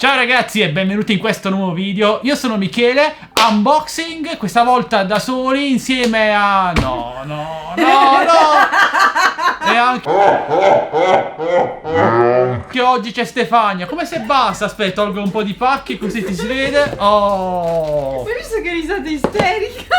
Ciao ragazzi e benvenuti in questo nuovo video. Io sono Michele, unboxing, questa volta da soli insieme a... No! E anche oggi c'è Stefania. Come se basta? Aspetta, tolgo un po' di pacchi così ti si vede. Oh! Hai visto che risata isterica?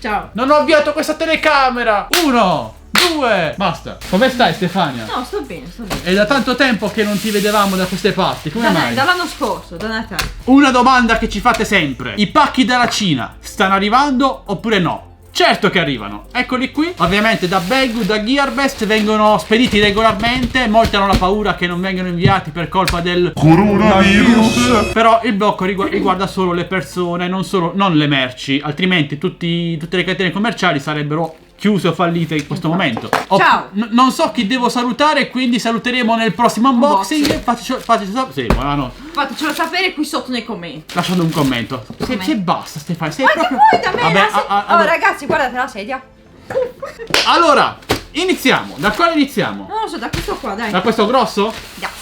Ciao. Non ho avviato questa telecamera. 1, 2, basta. Come stai Stefania? No, sto bene. È da tanto tempo che non ti vedevamo da queste parti, come mai? Dall'anno scorso, da Natale. Una domanda che ci fate sempre: i pacchi dalla Cina stanno arrivando oppure no? Certo che arrivano, eccoli qui. Ovviamente da Banggood, da Gearbest vengono spediti regolarmente. Molti hanno la paura che non vengano inviati per colpa del coronavirus. Però il blocco riguarda solo le persone, non le merci. Altrimenti tutte le catene commerciali sarebbero chiuse o fallite in questo momento. Ciao. Non so chi devo salutare, quindi saluteremo nel prossimo unboxing. Fatecelo sapere qui sotto nei commenti. Lasciando un commento. Se basta Stefania, sei Ma proprio... che vuoi da me? Vabbè, Oh ragazzi, guardate la sedia. Allora, iniziamo. Da quale iniziamo? Non lo so, da questo qua, dai. Da questo grosso? Yeah.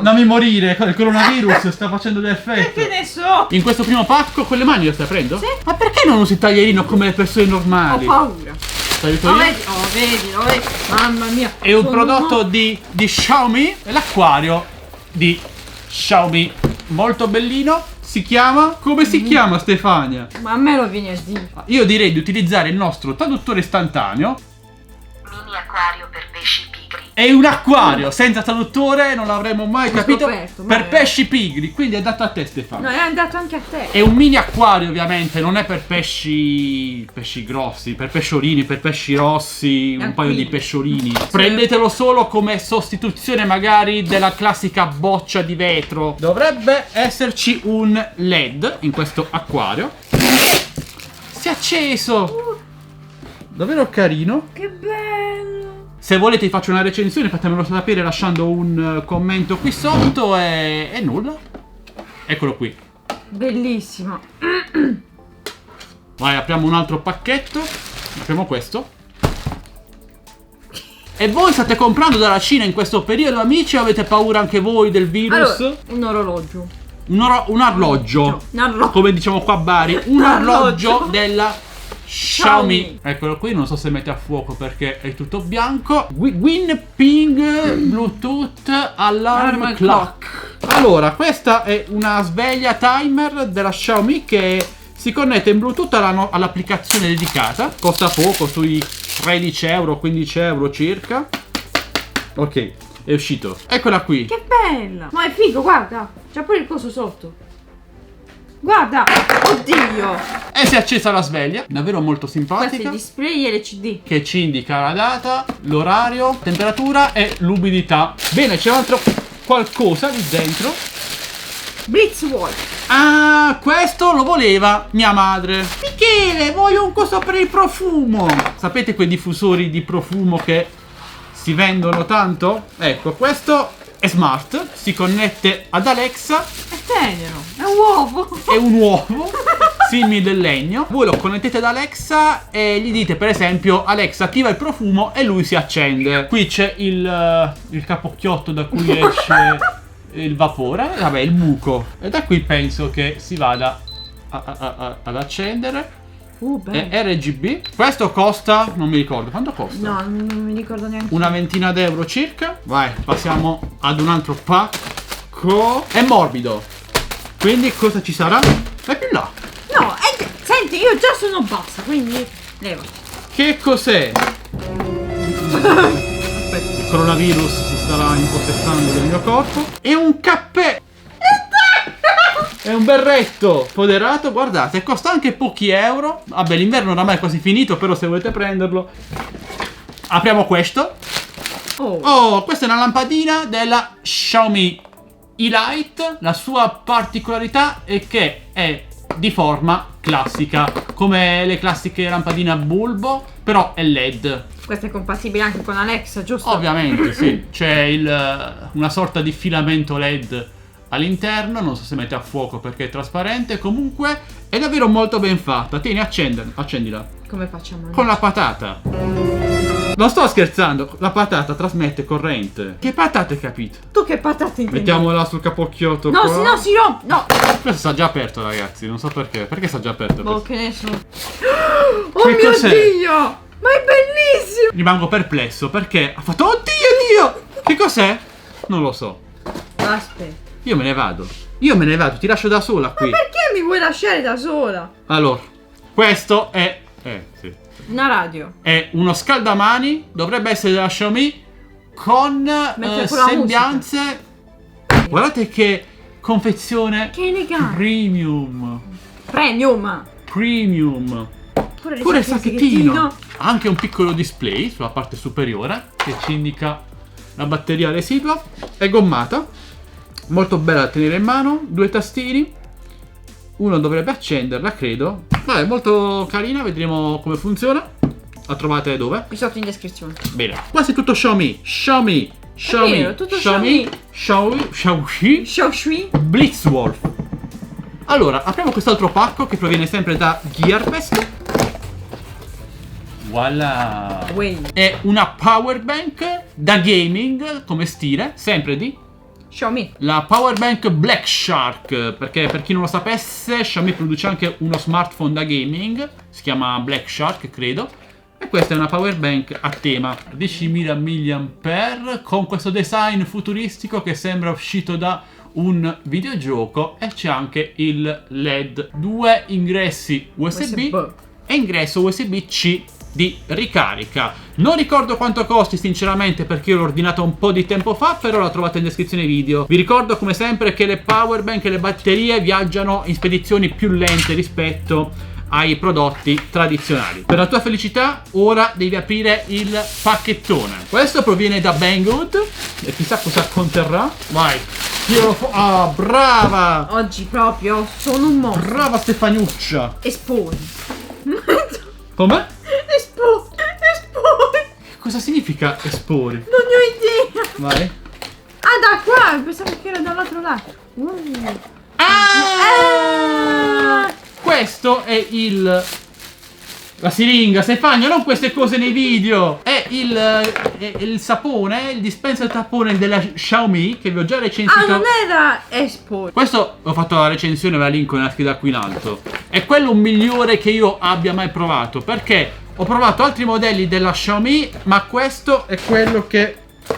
Non mi morire, il coronavirus sta facendo dell'effetto. Che ne so? In questo primo pacco, con le mani lo stai aprendo? Sì. Ma perché non usi il taglierino come le persone Ho normali? paura. T'aiuto Oh, io? vedi. Mamma mia. È un prodotto di Xiaomi, è l'acquario di Xiaomi, molto bellino. Si chiama? Come si chiama Stefania? Ma a me lo vieni a dire. Io direi di utilizzare il nostro traduttore istantaneo. Mini acquario per pesci pigri. È un acquario, senza traduttore non l'avremmo mai capito. scoperto, Per vai. pesci pigri, quindi è adatto a te Stefano. No, è andato anche a te. È un mini acquario ovviamente, non è per pesci grossi, per pesciolini, per pesci rossi, un paio di pesciolini. Prendetelo solo come sostituzione magari della classica boccia di vetro. Dovrebbe esserci un LED in questo acquario. Si è acceso! Davvero carino. Che bello. Se volete vi faccio una recensione, fatemelo sapere lasciando un commento qui sotto e nulla. Eccolo qui. Bellissimo. Vai, apriamo un altro pacchetto. Apriamo questo. E voi state comprando dalla Cina in questo periodo, amici, o avete paura anche voi del virus? Allora, un orologio. Un arloggio. Un arloggio. Come diciamo qua a Bari. Un arloggio della Xiaomi. Eccolo qui, non so se mette a fuoco perché è tutto bianco. Win Ping Bluetooth Alarm Clock. Allora, questa è una sveglia timer della Xiaomi che si connette in Bluetooth all'applicazione dedicata. Costa poco, sui 13 euro, 15 euro circa. Ok, è uscito. Eccola qui. Che bella. Ma è figo, guarda. C'ha pure il coso sotto. Guarda. Oddio. E si è accesa la sveglia. Davvero molto Questo è simpatica. il display LCD. Che ci indica la data, l'orario, temperatura e l'umidità. Bene, c'è un altro qualcosa lì dentro. Blitzwolf. Ah, questo lo voleva mia madre. Michele, voglio un coso per il profumo. Sapete quei diffusori di profumo che si vendono tanto? Ecco, questo è smart, si connette ad Alexa. È tenero. È un uovo. È un uovo simile del legno. Voi lo connettete ad Alexa e gli dite per esempio: Alexa, attiva il profumo, e lui si accende. Qui c'è il capocchiotto da cui esce il vapore, vabbè, il buco, e da qui penso che si vada ad accendere. Bello. È RGB. Questo costa, non mi ricordo quanto costa. No, non mi ricordo neanche. Una ventina d'euro circa. Vai, passiamo ad un altro pacco. È morbido, quindi cosa ci sarà? È più là. No, senti, io già sono bassa, quindi leva. Che cos'è? Il coronavirus si starà impossessando del mio corpo. È un cappello. È un berretto foderato, guardate, costa anche pochi euro. Vabbè, l'inverno oramai è quasi finito, però se volete prenderlo. Apriamo questo. Oh, questa è una lampadina della Xiaomi E-Lite. La sua particolarità è che è di forma classica, come le classiche lampadine a bulbo, però è LED. Questo è compatibile anche con Alexa, giusto? Ovviamente sì, c'è una sorta di filamento LED all'interno, non so se mette a fuoco perché è trasparente, comunque è davvero molto ben fatta. Tieni, accendila. Come facciamo? Con la patata. Non sto scherzando, la patata trasmette corrente. Che patate, capito? Tu che patate intendi? Mettiamola sul capocchiotto No, qua. si no, si rompe. No. Questo sta già aperto, ragazzi, non so perché. Perché sta già aperto? Boh, questo? che ne so. Oh Che mio cos'è? Dio! Ma è bellissimo! Rimango perplesso perché ha fatto oddio Dio! Che cos'è? Non lo so. Aspetta. Io me ne vado. Io me ne vado, ti lascio da sola qui. Perché mi vuoi lasciare da sola? Allora, questo è sì. Una radio. È uno scaldamani, dovrebbe essere della Xiaomi con Mentre con la sembianze. Guardate che confezione Che elegante. premium. Premium. Premium. Pure il sacchettino. Ha anche un piccolo display sulla parte superiore che ci indica la batteria residua. È gommata, molto bella da tenere in mano. 2 tastini. Uno dovrebbe accenderla, credo. Vabbè, molto carina, vedremo come funziona. La trovate dove? Qui sotto in descrizione. Bene. Questo è tutto Xiaomi. Xiaomi. vero, tutto Xiaomi. Xiaoshui. Blitzwolf. Allora, apriamo quest'altro pacco che proviene sempre da Gearbest. Voilà. Way. È una power bank da gaming come stile, sempre di Xiaomi. la power bank Black Shark, perché per chi non lo sapesse Xiaomi produce anche uno smartphone da gaming, si chiama Black Shark credo, e questa è una power bank a tema 10.000 mAh con questo design futuristico che sembra uscito da un videogioco, e c'è anche il LED, 2 ingressi USB e ingresso USB-C di ricarica. Non ricordo quanto costi sinceramente perché io l'ho ordinata un po' di tempo fa, però la trovate in descrizione video. Vi ricordo come sempre che le power bank e le batterie viaggiano in spedizioni più lente rispetto ai prodotti tradizionali. Per la tua felicità ora devi aprire il pacchettone. Questo proviene da Banggood e chissà cosa conterrà. Vai, tiro ah, brava! Oggi proprio sono un mostro. Brava Stefaniuccia. Esponi. Com'è? Esponi. Cosa significa espori? Non ne ho idea. Vai. Ah, da qua. Pensavo che era dall'altro lato. Questo è la siringa, Stefano, non queste cose nei video. È il sapone, il dispenser tappone della Xiaomi che vi ho già recensito. Ah, non era Esponi. Questo ho fatto la recensione, ve la linko nella scheda qui in alto. È quello migliore che io abbia mai provato, perché ho provato altri modelli della Xiaomi, ma questo è quello che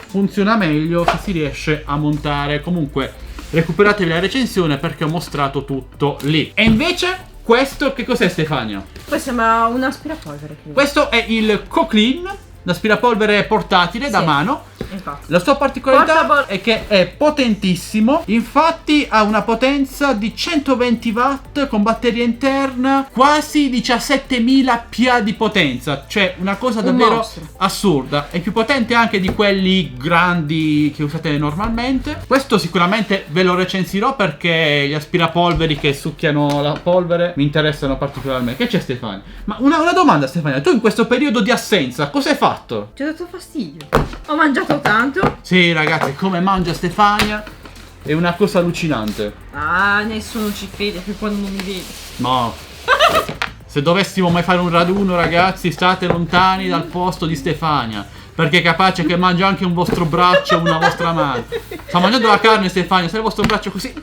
funziona meglio se si riesce a montare. Comunque recuperatevi la recensione perché ho mostrato tutto lì. E invece questo che cos'è, Stefania? Poi sembra un aspirapolvere. Questo è il Coclean, l'aspirapolvere portatile da mano. Infatti. La sua particolarità Portable. è che è potentissimo. Infatti ha una potenza di 120 watt con batteria interna, quasi 17.000 PA di potenza. Cioè una cosa davvero mostro. assurda. È più potente anche di quelli grandi che usate normalmente. Questo sicuramente ve lo recensirò perché gli aspirapolveri che succhiano la polvere mi interessano particolarmente. Che c'è, Stefania? Ma una domanda, Stefania. Tu in questo periodo di assenza cosa hai fatto? Ti ho dato fastidio. Ho mangiato tanto. Sì, ragazzi, come mangia Stefania è una cosa allucinante. Ah, nessuno ci crede più quando non mi vede. No. Se dovessimo mai fare un raduno, ragazzi, state lontani dal posto di Stefania, perché è capace che mangia anche un vostro braccio o una vostra mano. Sta mangiando la carne, Stefania, se il vostro braccio così,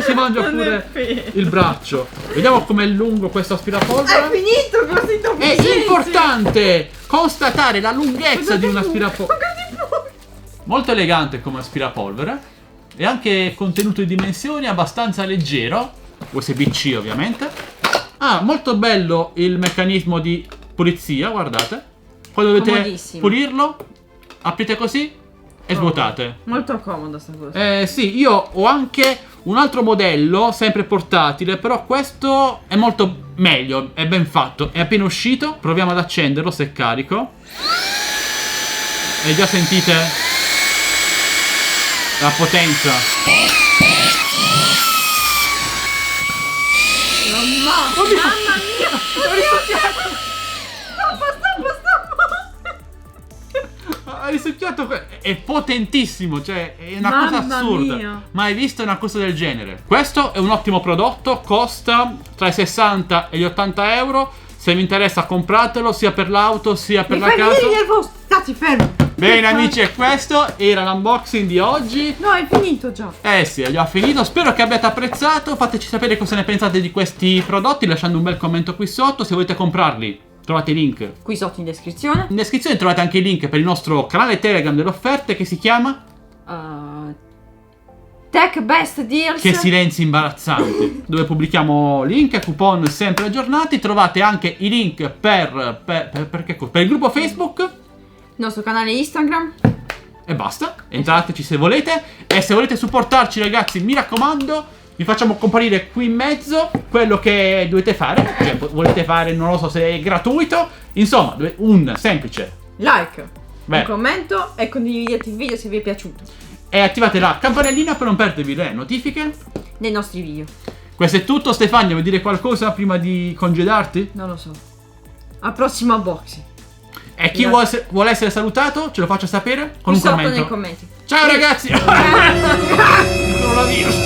si mangia Non è pure vero. il braccio. Vediamo com'è lungo questo aspirapolvere. È finito così dopo. È importante constatare la lunghezza di un aspirapolvere. Molto elegante come aspirapolvere e anche contenuto di dimensioni abbastanza leggero. USB-C ovviamente. Ah, molto bello il meccanismo di pulizia, guardate. Quando dovete Comodissimo. pulirlo, aprite così e svuotate. Molto comodo sta cosa. Sì, io ho anche un altro modello, sempre portatile, però questo è molto meglio, è ben fatto, è appena uscito. Proviamo ad accenderlo se è carico. E già sentite la potenza. Mamma mia! Ho risucchiato! Stoppa! Ha risucchiato, è potentissimo, cioè è una cosa Mamma assurda. mia. Mai visto una cosa del genere. Questo è un ottimo prodotto, costa tra i 60 e gli 80 euro. Se vi interessa compratelo sia per l'auto sia per Mi la fai casa. venire nervoso. Stati fermo. Bene amici, e questo era l'unboxing di oggi. No, è finito già. Eh sì, ho finito, spero che abbiate apprezzato. Fateci sapere cosa ne pensate di questi prodotti lasciando un bel commento qui sotto. Se volete comprarli trovate i link Qui sotto in descrizione. in descrizione, trovate anche i link per il nostro canale Telegram delle offerte che si chiama Tech Best Deals. Che silenzi imbarazzanti, dove pubblichiamo link e coupon sempre aggiornati. Trovate anche i link per il gruppo Facebook. Il nostro canale Instagram. E basta, entrateci se volete. E se volete supportarci ragazzi, mi raccomando, vi facciamo comparire qui in mezzo quello che dovete fare. Cioè, volete fare, non lo so se è gratuito. Insomma, un semplice Like. Beh. Un commento e condividete il video se vi è piaciuto. e attivate la campanellina per non perdervi le notifiche. Nei nostri video. Questo è tutto. Stefania, vuoi dire qualcosa prima di congedarti? Non lo so. Al prossimo unboxing. E chi vuole essere salutato, ce lo faccia sapere con Qui un sotto commento. nei commenti. Ciao ragazzi! Il coronavirus.